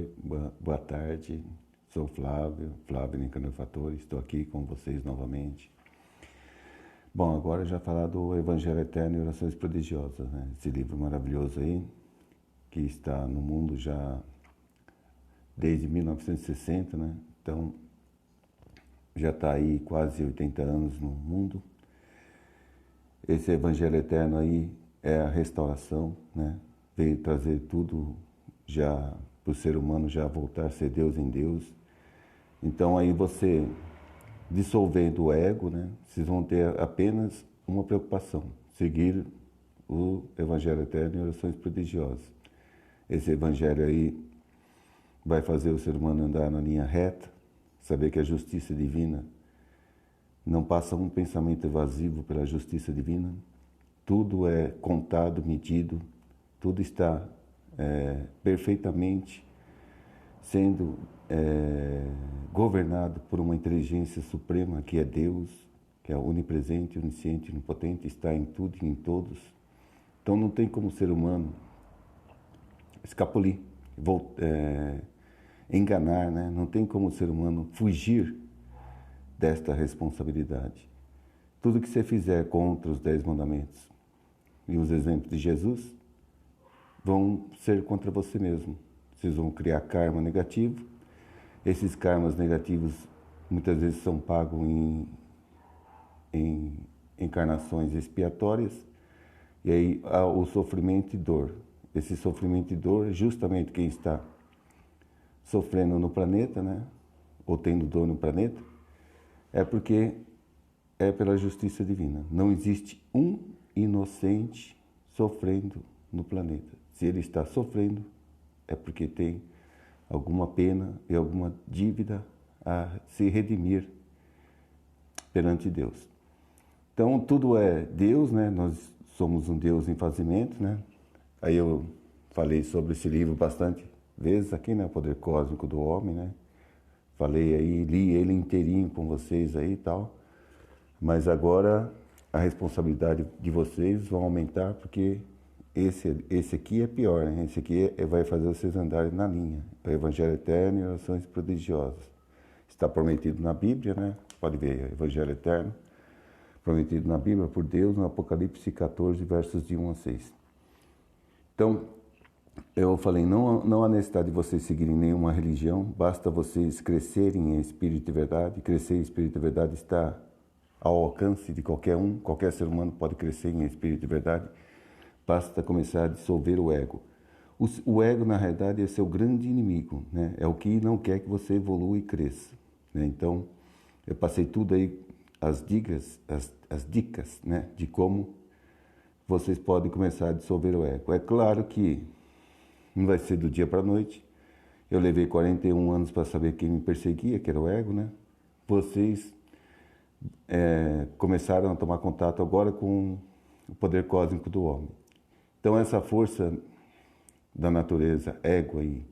Oi, boa tarde. Sou Flávio Nicanor Fattori, estou aqui com vocês novamente. Bom, agora já falar do Evangelho Eterno e Orações Prodigiosas, né? Esse livro maravilhoso aí, que está no mundo já desde 1960, né? Então, já está aí quase 80 anos no mundo. Esse Evangelho Eterno aí é a restauração, né? Veio trazer tudo já para o ser humano já voltar a ser Deus em Deus. Então aí você dissolvendo o ego, né? Vocês vão ter apenas uma preocupação: seguir o Evangelho Eterno e Orações Prodigiosas. Esse Evangelho aí vai fazer o ser humano andar na linha reta, saber que a justiça divina não passa um pensamento evasivo pela justiça divina. Tudo é contado, medido, tudo está perfeitamente sendo governado por uma inteligência suprema que é Deus, que é onipresente, onisciente, onipotente, está em tudo e em todos. Então não tem como o ser humano escapulir, enganar, né? Não tem como o ser humano fugir desta responsabilidade. Tudo que você fizer contra os 10 mandamentos e os exemplos de Jesus vão ser contra você mesmo. Vocês vão criar karma negativo. Esses karmas negativos muitas vezes são pagos em encarnações expiatórias. E aí há o sofrimento e dor. Esse sofrimento e dor é justamente quem está sofrendo no planeta, né? Ou tendo dor no planeta, é porque é pela justiça divina. Não existe um inocente sofrendo no planeta. Se ele está sofrendo, é porque tem alguma pena e alguma dívida a se redimir perante Deus. Então, tudo é Deus, né? Nós somos um Deus em fazimento, né? Aí eu falei sobre esse livro bastante vezes aqui, né? O Poder Cósmico do Homem, né? Falei aí, li ele inteirinho com vocês aí e tal. Mas agora a responsabilidade de vocês vai aumentar, porque esse aqui é pior, né? Esse aqui vai fazer vocês andarem na linha. É o Evangelho Eterno e Orações Prodigiosas. Está prometido na Bíblia, né? Pode ver, Evangelho Eterno, prometido na Bíblia por Deus, no Apocalipse 14, versos de 1 a 6. Então, eu falei, não há necessidade de vocês seguirem nenhuma religião, basta vocês crescerem em Espírito e Verdade. Crescer em Espírito e Verdade está ao alcance de qualquer um, qualquer ser humano pode crescer em Espírito e Verdade. Basta começar a dissolver o ego. O ego, na realidade, é seu grande inimigo, né? É o que não quer que você evolua e cresça, né? Então, eu passei tudo aí, as dicas, né? De como vocês podem começar a dissolver o ego. É claro que não vai ser do dia para a noite. Eu levei 41 anos para saber quem me perseguia, que era o ego, né? Vocês começaram a tomar contato agora com o poder cósmico do homem. Então essa força da natureza, ego aí,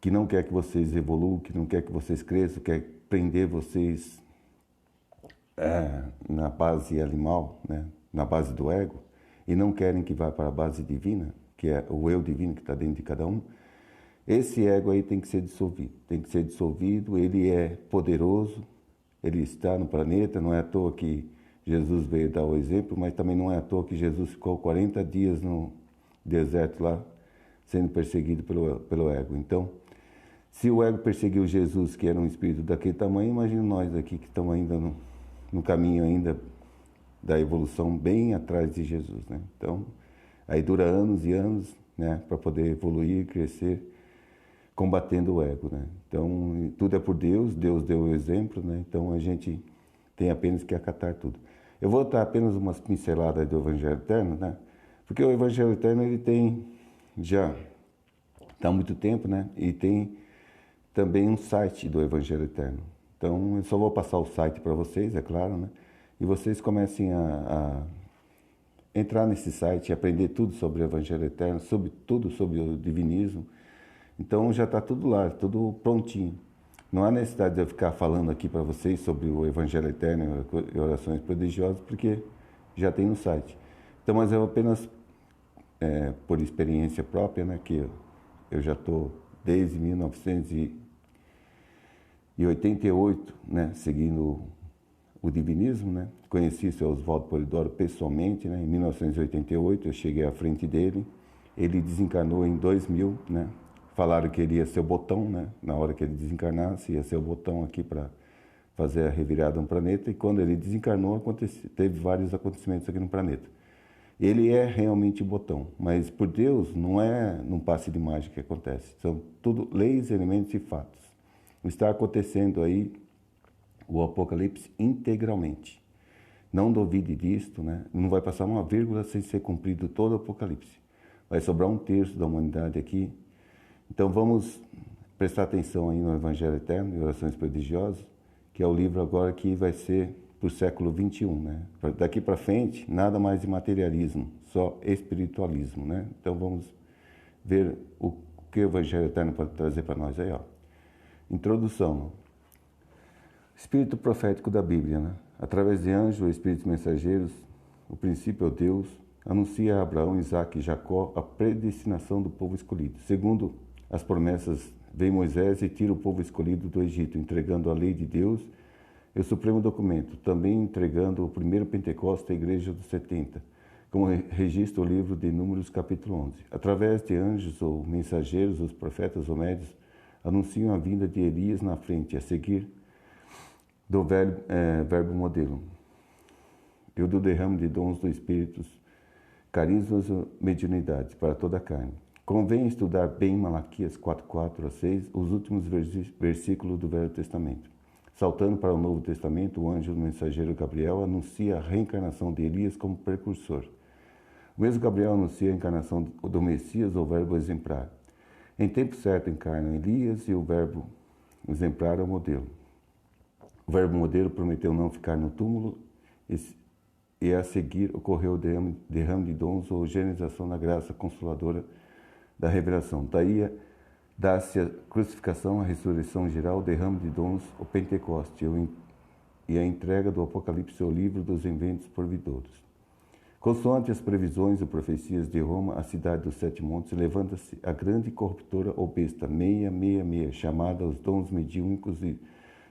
que não quer que vocês evoluam, que não quer que vocês cresçam, quer prender vocês na base animal, né? Na base do ego, e não querem que vá para a base divina, que é o eu divino que está dentro de cada um. Esse ego aí tem que ser dissolvido. Tem que ser dissolvido, ele é poderoso, ele está no planeta, não é à toa que Jesus veio dar o exemplo, mas também não é à toa que Jesus ficou 40 dias no deserto lá, sendo perseguido pelo ego. Então, se o ego perseguiu Jesus, que era um espírito daquele tamanho, imagina nós aqui que estamos ainda no caminho ainda da evolução, bem atrás de Jesus, né? Então, aí dura anos e anos, né, para poder evoluir, crescer, combatendo o ego, né? Então, tudo é por Deus, Deus deu o exemplo, né? Então, a gente tem apenas que acatar tudo. Eu vou dar apenas umas pinceladas do Evangelho Eterno, né? Porque o Evangelho Eterno, ele tem já está há muito tempo, né? E tem também um site do Evangelho Eterno. Então, eu só vou passar o site para vocês, é claro, né? E vocês comecem a entrar nesse site e aprender tudo sobre o Evangelho Eterno, tudo sobre o divinismo. Então já está tudo lá, tudo prontinho. Não há necessidade de eu ficar falando aqui para vocês sobre o Evangelho Eterno e Orações Prodigiosas, porque já tem no site. Então, mas eu apenas, por experiência própria, né, que eu já estou desde 1988, né, seguindo o divinismo, né? Conheci o seu Oswaldo Polidoro pessoalmente, né? Em 1988 eu cheguei à frente dele. Ele desencarnou em 2000, né? Falaram que ele ia ser o botão, né? Na hora que ele desencarnasse, ia ser o botão aqui para fazer a revirada no planeta. E quando ele desencarnou, teve vários acontecimentos aqui no planeta. Ele é realmente o botão, mas por Deus não é num passe de mágica que acontece. São tudo leis, elementos e fatos. Está acontecendo aí o Apocalipse integralmente. Não duvide disto, né? Não vai passar uma vírgula sem ser cumprido todo o Apocalipse. Vai sobrar um terço da humanidade aqui. Então vamos prestar atenção aí no Evangelho Eterno e Orações Prodigiosas, que é o livro agora que vai ser para o século XXI, né? Daqui para frente, nada mais de materialismo, só espiritualismo, né? Então vamos ver o que o Evangelho Eterno pode trazer para nós aí, ó. Introdução. Espírito profético da Bíblia, né? Através de anjos ou espíritos mensageiros, o princípio é o Deus, anuncia a Abraão, Isaque e Jacó a predestinação do povo escolhido. Segundo as promessas, vem Moisés e tira o povo escolhido do Egito, entregando a lei de Deus e o supremo documento, também entregando o primeiro Pentecostes à igreja dos 70, como registra o livro de Números, capítulo 11. Através de anjos ou mensageiros, os profetas ou médios anunciam a vinda de Elias na frente, a seguir do verbo modelo, e o do derrame de dons do Espírito, carismas e mediunidades para toda a carne. Convém estudar bem Malaquias 4:4 a 6, os últimos versículos do Velho Testamento. Saltando para o Novo Testamento, o anjo mensageiro Gabriel anuncia a reencarnação de Elias como precursor. O mesmo Gabriel anuncia a encarnação do Messias, ou verbo exemplar. Em tempo certo encarnam Elias e o verbo exemplar é o modelo. O verbo modelo prometeu não ficar no túmulo e a seguir ocorreu o derrame de dons ou genização da graça consoladora da revelação. Daí dá-se a crucificação, a ressurreição geral, o derrame de dons, o Pentecoste e a entrega do Apocalipse ao livro dos inventos por vindouros. Consoante as previsões e profecias de Roma, a cidade dos sete montes, levanta-se a grande corruptora ou besta 666, chamada os dons mediúnicos e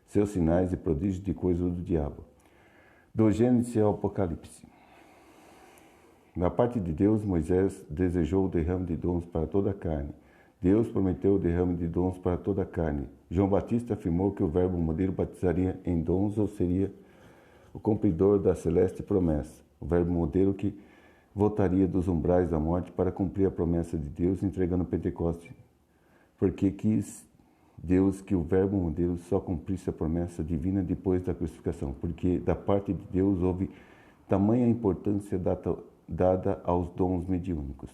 seus sinais e prodígios de coisa do diabo. Do Gênesis ao Apocalipse. Da parte de Deus, Moisés desejou o derrame de dons para toda a carne. Deus prometeu o derrame de dons para toda a carne. João Batista afirmou que o verbo modelo batizaria em dons ou seria o cumpridor da celeste promessa. O verbo modelo que voltaria dos umbrais da morte para cumprir a promessa de Deus, entregando o Pentecostes, porque quis Deus que o verbo modelo só cumprisse a promessa divina depois da crucificação, porque da parte de Deus houve tamanha importância dada aos dons mediúnicos.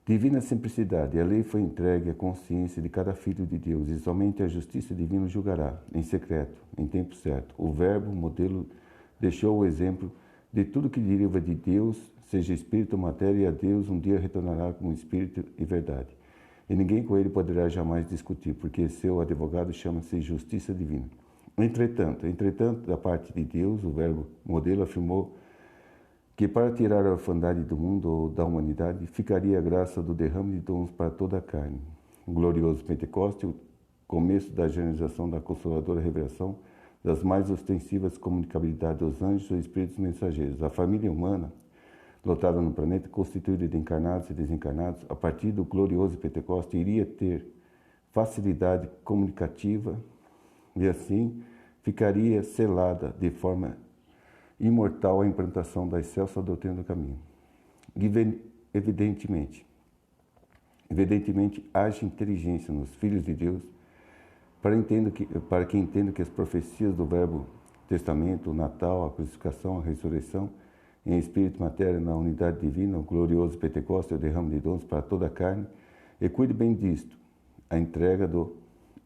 Divina simplicidade, a lei foi entregue à consciência de cada filho de Deus, e somente a justiça divina julgará, em secreto, em tempo certo. O verbo modelo deixou o exemplo de tudo que deriva de Deus, seja espírito ou matéria, e a Deus um dia retornará como espírito e verdade. E ninguém com ele poderá jamais discutir, porque seu advogado chama-se justiça divina. Entretanto, da parte de Deus, o verbo modelo afirmou que para tirar a orfandade do mundo ou da humanidade, ficaria a graça do derrame de dons para toda a carne. O glorioso Pentecostes, o começo da genização da consoladora revelação, das mais ostensivas comunicabilidades dos anjos ou espíritos mensageiros. A família humana, lotada no planeta, constituída de encarnados e desencarnados, a partir do glorioso Pentecostes, iria ter facilidade comunicativa e assim ficaria selada de forma imortal a implantação da excelsa doutrina do caminho. Evidentemente, haja inteligência nos filhos de Deus para que entenda que as profecias do Verbo Testamento, o Natal, a crucificação, a ressurreição, em espírito e matéria, na unidade divina, o glorioso Pentecostes e o derrame de dons para toda a carne, e cuide bem disto, a entrega do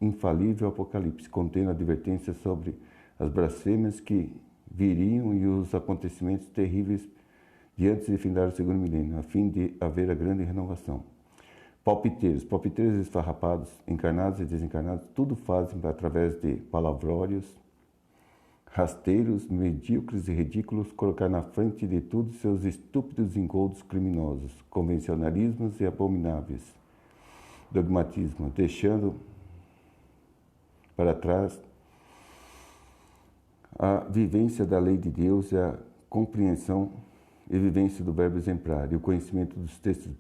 infalível Apocalipse, contendo advertências sobre as blasfêmias que viriam e os acontecimentos terríveis de antes de findar o segundo milênio, a fim de haver a grande renovação. Palpiteiros esfarrapados, encarnados e desencarnados, tudo fazem através de palavrórios, rasteiros, medíocres e ridículos, colocar na frente de tudo seus estúpidos engodos criminosos, convencionalismos e abomináveis. dogmatismo, deixando para trás a vivência da lei de Deus e a compreensão e vivência do verbo exemplar e o conhecimento dos textos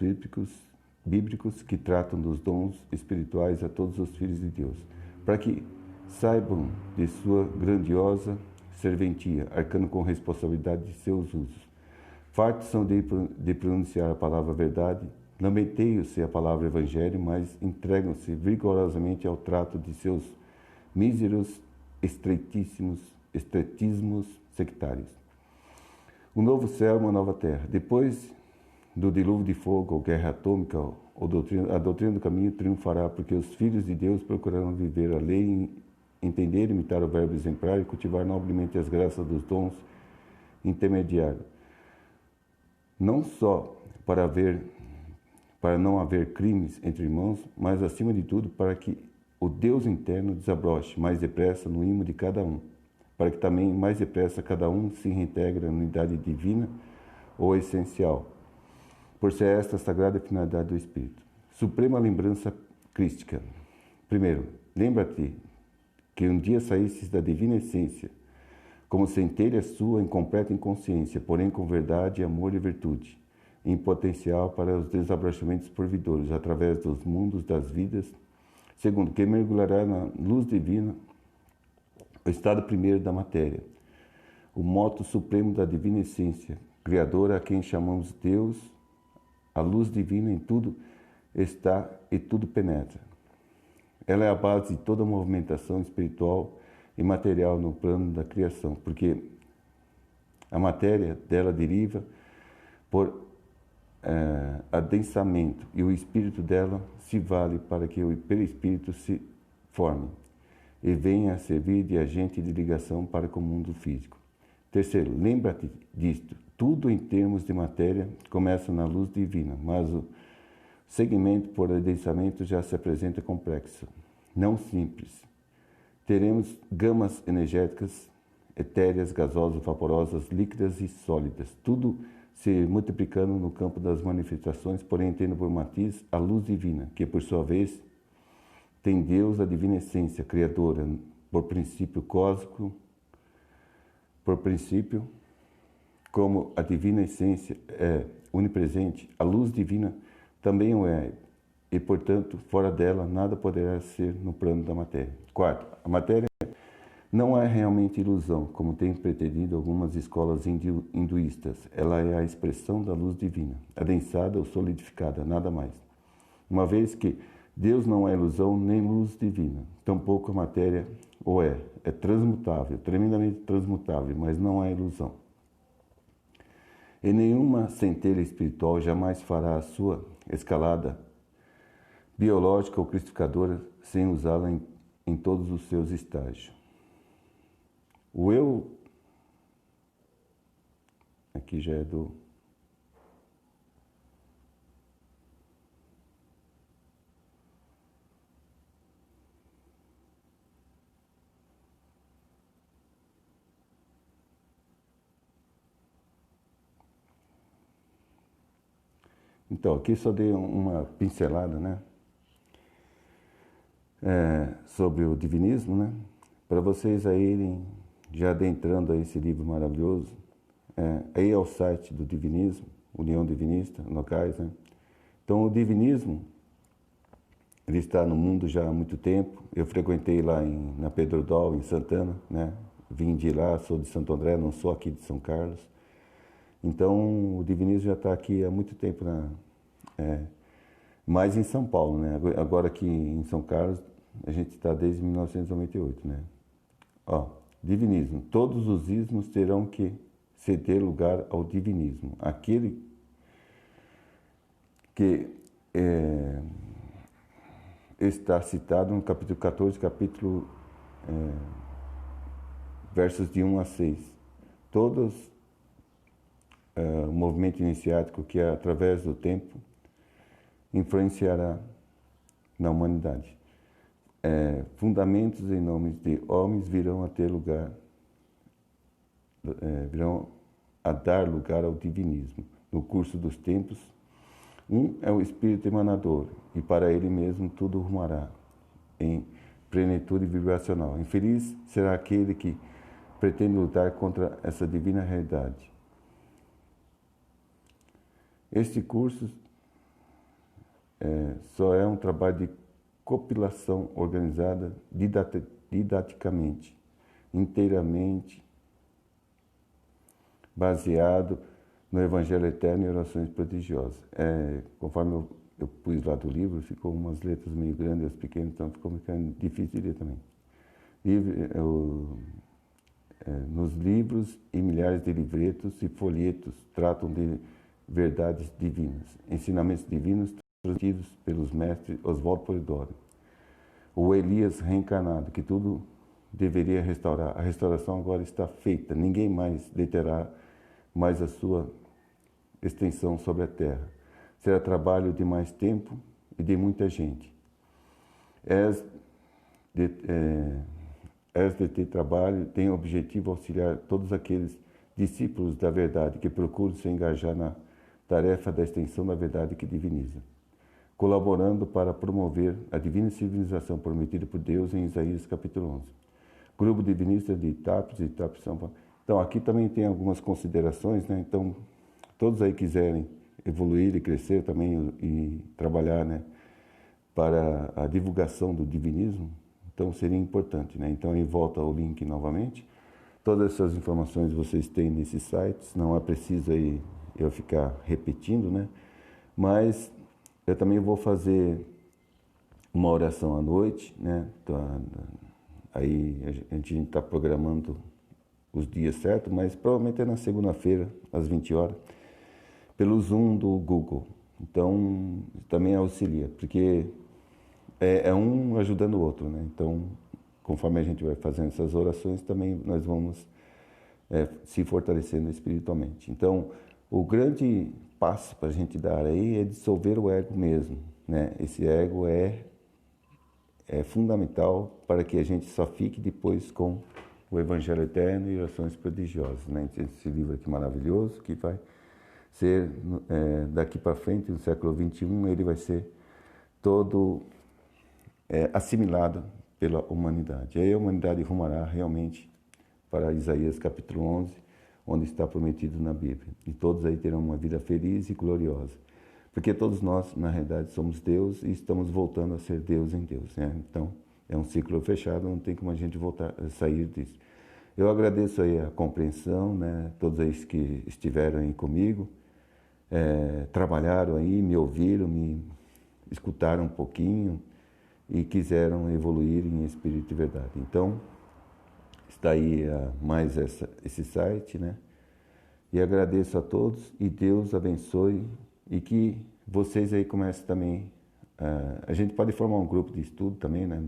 bíblicos que tratam dos dons espirituais a todos os filhos de Deus, para que saibam de sua grandiosa serventia, arcando com responsabilidade de seus usos. Fartos são de pronunciar a palavra verdade, lamenteiam-se a palavra evangelho, mas entregam-se vigorosamente ao trato de seus míseros estreitismos sectários. Um novo céu e uma nova terra. Depois do dilúvio de fogo ou guerra atômica, a doutrina do caminho triunfará, porque os filhos de Deus procurarão viver a lei, entender, imitar o verbo exemplar e cultivar nobremente as graças dos dons intermediários. Não só para não haver crimes entre irmãos, mas acima de tudo para que o Deus interno desabroche mais depressa no ímã de cada um, para que também mais depressa cada um se reintegre na unidade divina ou essencial, por ser esta a sagrada finalidade do Espírito. Suprema lembrança crística. Primeiro, lembra-te que um dia saístes da divina essência, como centelha sua em completa inconsciência, porém com verdade, amor e virtude, em potencial para os desabrachamentos porvidores, através dos mundos das vidas. Segundo, que mergulhará na luz divina, o estado primeiro da matéria, o moto supremo da divina essência, criadora a quem chamamos Deus, a luz divina em tudo está e tudo penetra. Ela é a base de toda movimentação espiritual e material no plano da criação, porque a matéria dela deriva por adensamento e o espírito dela se vale para que o perispírito se forme e venha a servir de agente de ligação para com o mundo físico. Terceiro, lembra-te disto, tudo em termos de matéria começa na luz divina, mas o segmento por adensamento já se apresenta complexo, não simples. Teremos gamas energéticas, etéreas, gasosas, vaporosas, líquidas e sólidas, tudo se multiplicando no campo das manifestações, porém tendo por matiz a luz divina, que por sua vez tem Deus, a divina essência criadora, por princípio cósmico, por princípio, como a divina essência é onipresente, a luz divina também o é, e, portanto, fora dela, nada poderá ser no plano da matéria. Quarto, a matéria não é realmente ilusão, como têm pretendido algumas escolas hinduístas. Ela é a expressão da luz divina, adensada ou solidificada, nada mais. Uma vez que Deus não é ilusão nem luz divina, tampouco a matéria o é. É transmutável, tremendamente transmutável, mas não é ilusão. E nenhuma centelha espiritual jamais fará a sua escalada biológica ou cristificadora sem usá-la em todos os seus estágios. O eu, aqui já é do... Então, aqui só dei uma pincelada, né? Sobre o divinismo, né? Para vocês aí irem já adentrando a esse livro maravilhoso. Aí é o site do Divinismo, União Divinista, locais, né? Então, o divinismo, ele está no mundo já há muito tempo. Eu frequentei lá na Pedro Dal, em Santana, né? Vim de lá, sou de Santo André, não sou aqui de São Carlos. Então, o divinismo já está aqui há muito tempo, mais em São Paulo, né? Agora aqui em São Carlos, a gente está desde 1998, né? Ó, divinismo. Todos os ismos terão que ceder lugar ao divinismo. Aquele que está citado no capítulo 14, versos de 1 a 6. Todos o movimento iniciático que, através do tempo, influenciará na humanidade. Fundamentos em nome de homens virão a ter lugar, virão a dar lugar ao divinismo. No curso dos tempos, Um é o Espírito emanador, e para ele mesmo tudo rumará em plenitude vibracional. Infeliz será aquele que pretende lutar contra essa divina realidade. Este curso só é um trabalho de compilação organizada didaticamente, inteiramente baseado no Evangelho Eterno e orações prodigiosas. Conforme eu pus lá do livro, ficou umas letras meio grandes e as pequenas, então ficou ficando difícil de ler também. Nos livros e milhares de livretos e folhetos tratam de verdades divinas, ensinamentos divinos transmitidos pelos mestres Oswaldo Polidoro. O Elias reencarnado, que tudo deveria restaurar. A restauração agora está feita, ninguém mais deterá mais a sua extensão sobre a terra. Será trabalho de mais tempo e de muita gente. Este trabalho tem o objetivo auxiliar todos aqueles discípulos da verdade que procuram se engajar na tarefa da extensão da verdade que diviniza, colaborando para promover a divina civilização prometida por Deus em Isaías capítulo 11. Grupo divinista de Itápolis, São Paulo. Então, aqui também tem algumas considerações, né? Então, todos aí quiserem evoluir e crescer também e trabalhar, né, para a divulgação do divinismo, então seria importante, né? Então, aí volta o link novamente. Todas essas informações vocês têm nesses sites, não é preciso aí eu ficar repetindo, né? Mas eu também vou fazer uma oração à noite, né? Então, aí a gente está programando os dias certos, mas provavelmente é na segunda-feira, às 20 horas, pelo Zoom do Google. Então, também auxilia, porque é um ajudando o outro, né? Então, conforme a gente vai fazendo essas orações, também nós vamos se fortalecendo espiritualmente. Então, o grande passo para a gente dar aí é dissolver o ego mesmo, né? Esse ego é fundamental para que a gente só fique depois com o Evangelho Eterno e orações prodigiosas, né? Esse livro aqui maravilhoso, que vai ser, daqui para frente, no século XXI, ele vai ser todo assimilado pela humanidade. Aí a humanidade rumará realmente para Isaías capítulo 11, onde está prometido na Bíblia. E todos aí terão uma vida feliz e gloriosa. Porque todos nós, na realidade, somos Deus e estamos voltando a ser Deus em Deus, né? Então, é um ciclo fechado, não tem como a gente voltar a sair disso. Eu agradeço aí a compreensão, né? Todos aí que estiveram aí comigo, trabalharam aí, me ouviram, me escutaram um pouquinho e quiseram evoluir em espírito e verdade. Então, está aí mais esse site, né? E agradeço a todos e Deus abençoe e que vocês aí comecem também. A gente pode formar um grupo de estudo também, né?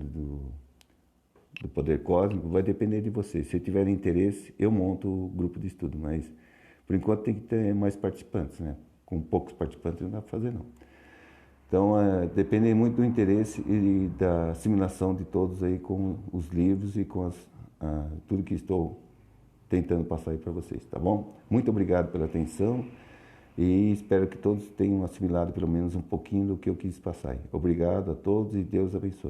Do Poder Cósmico, vai depender de vocês. Se tiverem interesse, eu monto o grupo de estudo, mas por enquanto tem que ter mais participantes, né? Com poucos participantes não dá para fazer, não. Então, depende muito do interesse e da assimilação de todos aí com os livros e com tudo que estou tentando passar aí para vocês, tá bom? Muito obrigado pela atenção e espero que todos tenham assimilado pelo menos um pouquinho do que eu quis passar aí. Obrigado a todos e Deus abençoe.